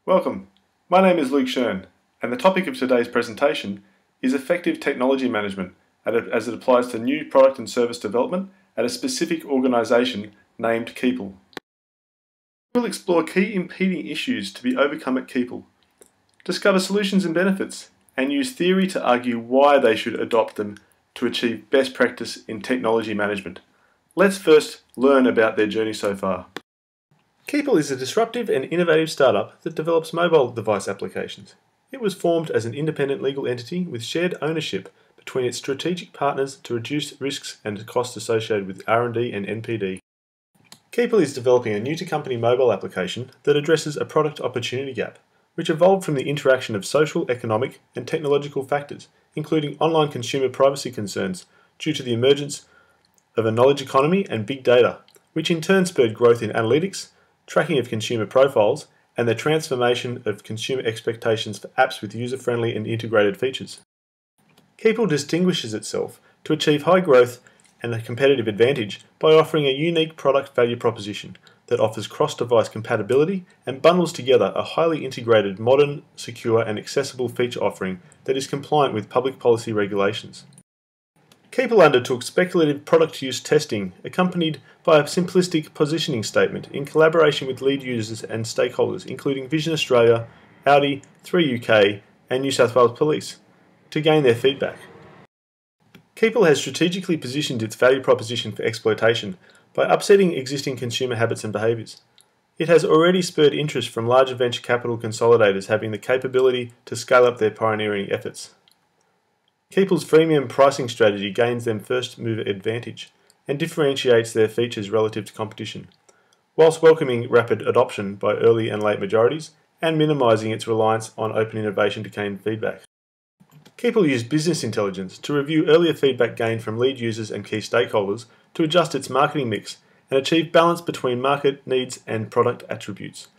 Welcome. My name is Luke Schoen, and the topic of today's presentation is effective technology management as it applies to new product and service development at a specific organisation named Keepal. We'll explore key impeding issues to be overcome at Keepal, discover solutions and benefits, and use theory to argue why they should adopt them to achieve best practice in technology management. Let's first learn about their journey so far. Keepal is a disruptive and innovative startup that develops mobile device applications. It was formed as an independent legal entity with shared ownership between its strategic partners to reduce risks and costs associated with R&D and NPD. Keepal is developing a new-to-company mobile application that addresses a product opportunity gap, which evolved from the interaction of social, economic, and technological factors, including online consumer privacy concerns due to the emergence of a knowledge economy and big data, which in turn spurred growth in analytics, tracking of consumer profiles, and the transformation of consumer expectations for apps with user-friendly and integrated features. Keepal distinguishes itself to achieve high growth and a competitive advantage by offering a unique product value proposition that offers cross-device compatibility and bundles together a highly integrated, modern, secure and accessible feature offering that is compliant with public policy regulations. Keepal undertook speculative product use testing accompanied by a simplistic positioning statement in collaboration with lead users and stakeholders including Vision Australia, Audi, 3UK and New South Wales Police to gain their feedback. Keepal has strategically positioned its value proposition for exploitation by upsetting existing consumer habits and behaviours. It has already spurred interest from larger venture capital consolidators having the capability to scale up their pioneering efforts. Keepal's freemium pricing strategy gains them first mover advantage and differentiates their features relative to competition, whilst welcoming rapid adoption by early and late majorities and minimising its reliance on open innovation to gain feedback. Keepal used business intelligence to review earlier feedback gained from lead users and key stakeholders to adjust its marketing mix and achieve balance between market needs and product attributes.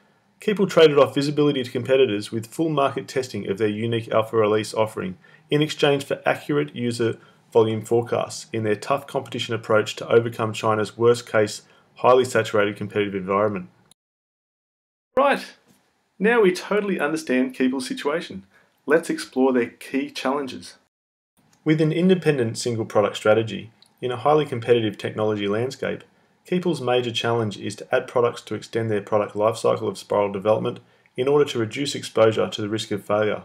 Keepal traded off visibility to competitors with full market testing of their unique alpha release offering in exchange for accurate user volume forecasts in their tough competition approach to overcome China's worst-case, highly saturated competitive environment. Right, now we totally understand Keepal's situation. Let's explore their key challenges. With an independent single product strategy, in a highly competitive technology landscape, Keepal's major challenge is to add products to extend their product lifecycle of spiral development in order to reduce exposure to the risk of failure,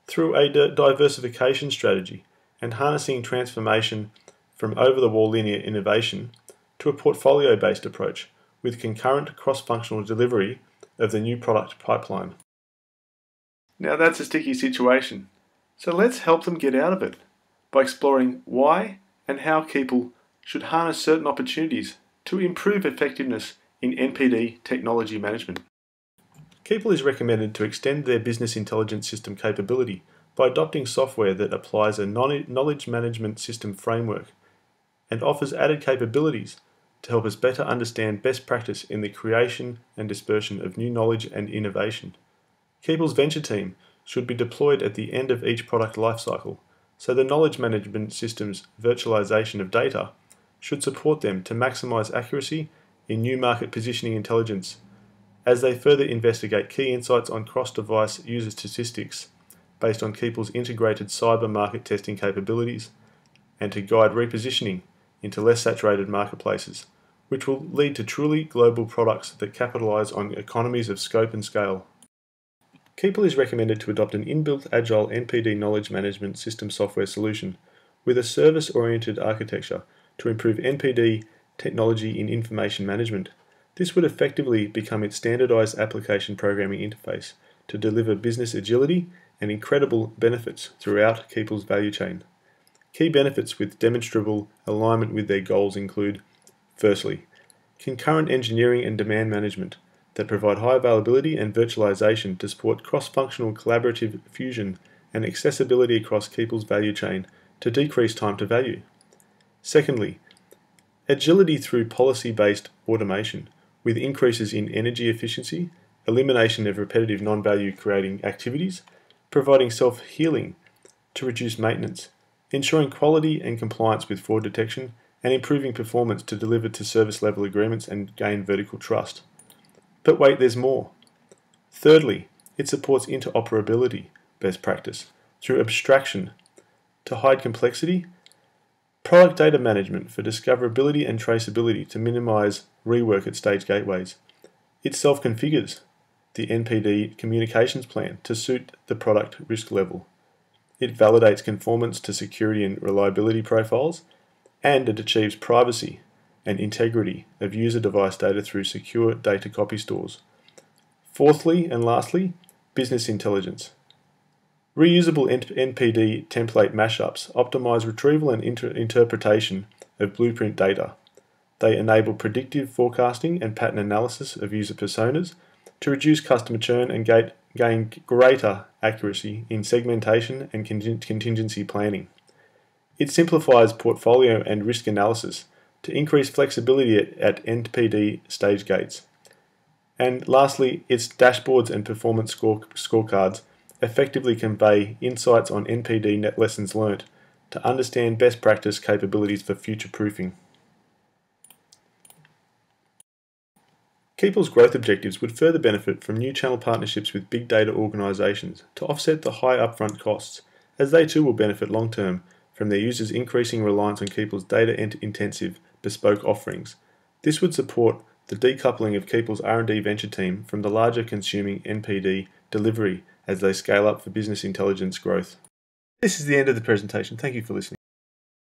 through a diversification strategy and harnessing transformation from over-the-wall linear innovation to a portfolio-based approach with concurrent cross-functional delivery of the new product pipeline. Now that's a sticky situation, so let's help them get out of it by exploring why and how Keepal should harness certain opportunities to improve effectiveness in NPD technology management. Keepal is recommended to extend their business intelligence system capability by adopting software that applies a knowledge management system framework and offers added capabilities to help us better understand best practice in the creation and dispersion of new knowledge and innovation. Keepal's venture team should be deployed at the end of each product lifecycle, so the knowledge management system's virtualization of data should support them to maximize accuracy in new market positioning intelligence as they further investigate key insights on cross-device user statistics based on Keepal's integrated cyber market testing capabilities and to guide repositioning into less saturated marketplaces, which will lead to truly global products that capitalize on economies of scope and scale. Keepal is recommended to adopt an inbuilt agile NPD knowledge management system software solution with a service-oriented architecture to improve NPD technology in information management. This would effectively become its standardized application programming interface to deliver business agility and incredible benefits throughout Keepal's value chain. Key benefits with demonstrable alignment with their goals include, firstly, concurrent engineering and demand management that provide high availability and virtualization to support cross-functional collaborative fusion and accessibility across Keepal's value chain to decrease time to value. Secondly, agility through policy-based automation with increases in energy efficiency, elimination of repetitive non-value creating activities, providing self-healing to reduce maintenance, ensuring quality and compliance with fraud detection, and improving performance to deliver to service level agreements and gain vertical trust. But wait, there's more. Thirdly, it supports interoperability best practice through abstraction to hide complexity, product data management for discoverability and traceability to minimize rework at stage gateways. It self-configures the NPD communications plan to suit the product risk level. It validates conformance to security and reliability profiles, and it achieves privacy and integrity of user device data through secure data copy stores. Fourthly and lastly, business intelligence. Reusable NPD template mashups optimize retrieval and interpretation of blueprint data. They enable predictive forecasting and pattern analysis of user personas to reduce customer churn and gain greater accuracy in segmentation and contingency planning. It simplifies portfolio and risk analysis to increase flexibility at NPD stage gates. And lastly, its dashboards and performance scorecards effectively convey insights on NPD net lessons learnt to understand best practice capabilities for future proofing. Keepal's growth objectives would further benefit from new channel partnerships with big data organisations to offset the high upfront costs, as they too will benefit long term from their users' increasing reliance on Keepal's data-intensive bespoke offerings. This would support the decoupling of Keepal's R&D venture team from the larger consuming NPD delivery as they scale up for business intelligence growth. This is the end of the presentation. Thank you for listening.